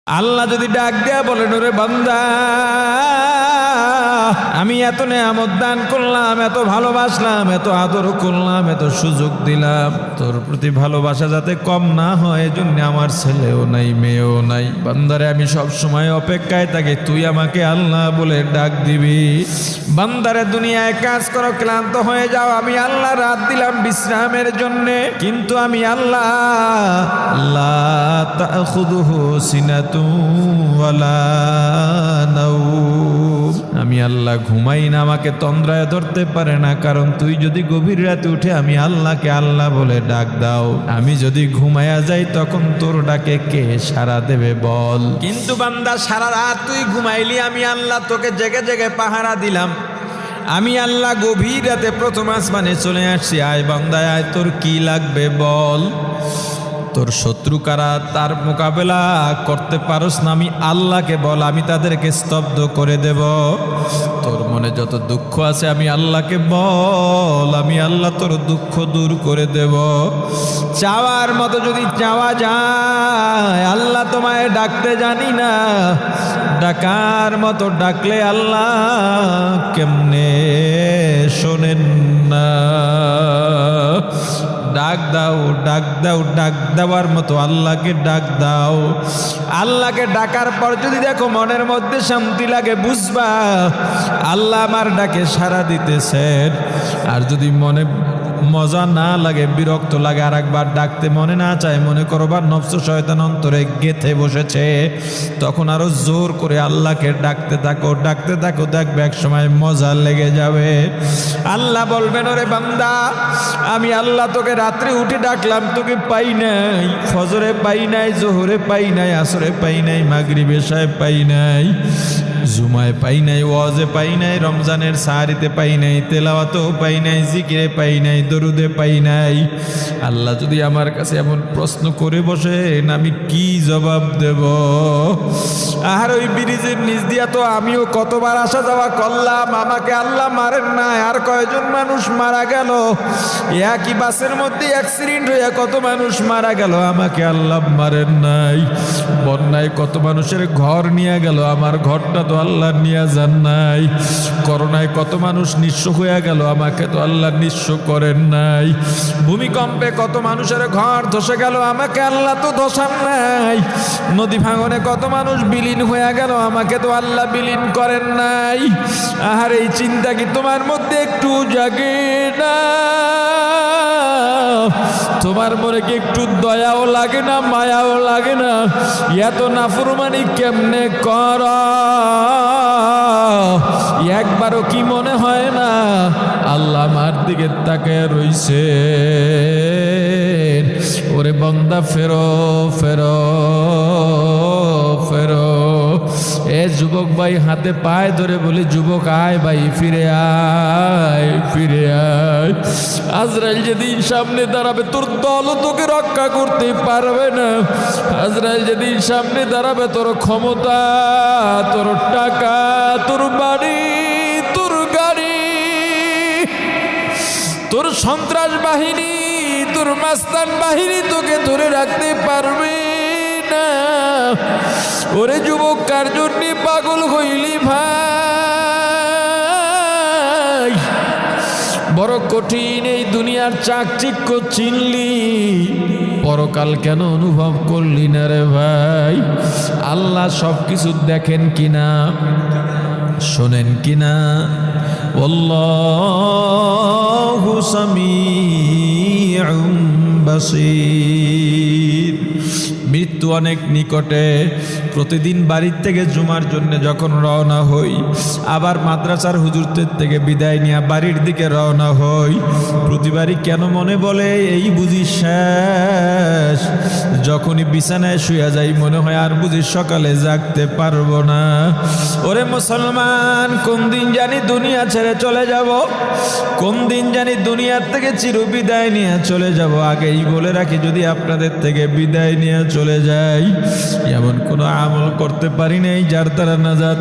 আল্লাহ যদি ডাক দেয়া বলেন, ওরে বান্দা, আমি এত নেয়ামত দান করলাম, এত ভালোবাসলাম, এত আদর করলাম, এত সুযোগ দিলাম, তোর প্রতি ভালোবাসা যাতে কম না হয় এজন্য আমার ছেলেও নাই, মেয়েও নাই। বান্দারে আমি সব সময় অপেক্ষায় থাকি তুই আমাকে আল্লাহ বলে ডাক দিবি। বান্দারে দুনিয়ায় কাজ করো, ক্লান্ত হয়ে যাও, আমি আল্লাহ রাত দিলাম বিশ্রামের জন্য, কিন্তু আমি আল্লাহ লা তাখুযুহু সিনাতুন ওয়ালা নাওম, আমি আল্লাহ ঘুমাই না, আমাকে তন্দ্রায় ধরতে পারে না। কারণ তুই যদি গভীর রাতে উঠে আমি আল্লাহকে আল্লাহ বলে ডাক দাও, আমি যদি ঘুমায়া যাই তখন তোর ডাকে কে সাড়া দেবে বল? কিন্তু বান্দা সারা রাত তুই ঘুমাইলি, আমি আল্লাহ তোকে জেগে জেগে পাহারা দিলাম। আমি আল্লাহ গভীর রাতে প্রথম আসমানে চলে আসছি, আয় বান্দা আয়, তোর কি লাগবে বল? তোর শত্রু কারা, তার মোকাবেলা করতে পারোস না, আমি আল্লাহকে বল, আমি তাদেরকে স্তব্ধ করে দেব। তোর মনে যত দুঃখ আছে আমি আল্লাহকে বল, আমি আল্লাহ তোর দুঃখ দূর করে দেব। চাওয়ার মতো যদি চাওয়া যায়, আল্লাহ তোমায় ডাকতে জানি না, ডাকার মতো ডাকলে আল্লাহ কেমনে শোনেন না? ডাক দাও, ডাক দাও, ডাক দেওয়ার মতো আল্লাহকে ডাক দাও। আল্লাহকে ডাকার পর যদি দেখো মনের মধ্যে শান্তি লাগে, বুঝবা আল্লাহ আমার ডাকে সাড়া দিতেছেন। আর যদি মনে মজা না লাগে, বিরক্ত লাগে, আর একবার ডাকতে মনে না চায়, মনে করবার নফস শয়তান অন্তরে গেথে বসেছে, তখন আরো জোর করে আল্লাহকে ডাকতে থাকো, ডাকতে থাকো, দেখবে এক সময় মজা লেগে যাবে। আল্লাহ বলবেন, ওরে বান্দা, আমি আল্লাহ তোকে রাত্রে উঠে ডাকলাম, তোকে পাই নাই, ফজরে পাই নাই, জোহরে পাই নাই, আসরে পাই নাই, মাগরিব এশায় পাই নাই, জুমায় পাই নাই, ওয়াজে পাই নাই, রমজানের সাহারিতে পাই নাই, তেলাওয়াতেও পাই নাই, জিকিরে পাই নাই, দরুদে পাই নাই। আল্লাহ যদি আমার কাছে এমন প্রশ্ন করে বসেন, আমি কি জবাব দেব? আর ওই ব্রিজের নিচ দিয়া তো আমিও কতবার আসা যাওয়া করলাম, আমাকে আল্লাহ মারেন নাই। আর কয়জন মানুষ মারা গেল, একই বাসের মধ্যে অ্যাক্সিডেন্ট হয়ে কত মানুষ মারা গেল, আমাকে আল্লাহ মারেন নাই। বন্যায় কত মানুষের ঘর নিয়ে গেল, আমার ঘরটা তো আল্লাহ নিয়ে যান নাই। করোনায় কত মানুষ নিঃস্ব হয়ে গেল, আমাকে তো আল্লাহ নিঃস্ব করেন নাই। ভূমিকম্পে কত মানুষের ঘর ধসে গেল, আমাকে আল্লাহ তো ধসান নাই। নদী ভাঙনে কত মানুষ বিলীন হয়ে গেল, আমাকে তো আল্লাহ বিলীন করেন নাই। আর এই চিন্তা কি তোমার মধ্যে একটু জাগে না? তোমার মনে কি একটু দয়াও লাগে না, মায়াও লাগে না? এত নাফরমানি কেমনে কর? একবারও কি মনে হয় না আল্লাহ আমার দিকে তাকায় রইছে? ওরে বান্দা, ফেরো ফেরো ফেরো। এ যুবক ভাই, হাতে পায়ে ধরে বলি, যুবক আয় ভাই, ফিরে আয়, ফিরে আয়। আজরাইল যেদিন সামনে দাঁড়াবে, তোর দল তোকে রক্ষা করতে পারবে না। আজরাইল যেদিন সামনে দাঁড়াবে, তোর ক্ষমতা, তোর টাকা, তোর বাড়ি, তোর গাড়ি, তোর সন্ত্রাস বাহিনী, তোর মাস্তান বাহিনী তোকে ধরে রাখতে পারবে না। ওরে যুবক, কার জন্য পাগল হইলি ভাই? বড় কঠিন এই দুনিয়ার চাকচিক্য চিনলি, পরকাল কেন অনুভব করলি না রে ভাই? আল্লাহ সব কিছু দেখেন কিনা, শোনেন কিনা? আল্লাহু সামিউম বাসীর। মৃত্যু অনেক নিকটে। প্রতিদিন বাড়ির থেকে জুমার জন্য যখন রওনা হই, আবার মাদ্রাসার হুজুরদের থেকে বিদায় নিয়ে বাড়ির দিকে রওনা হই, প্রতিবারই কেন মনে বলে এই বুঝি শেষ। যখনই বিছানায় শুয়ে যাই মনে হয় আর বুঝি সকালে জাগতে পারবো না। ওরে মুসলমান, কোন দিন জানি দুনিয়া ছেড়ে চলে যাব, কোন দিন জানি দুনিয়ার থেকে চির বিদায় নিয়ে চলে যাব। আগেই বলে রাখি, যদি আপনাদের থেকে বিদায় নিয়ে চলে যাই, এমন কোনো আমল করতে পারি নাই যার দ্বারা নাজাত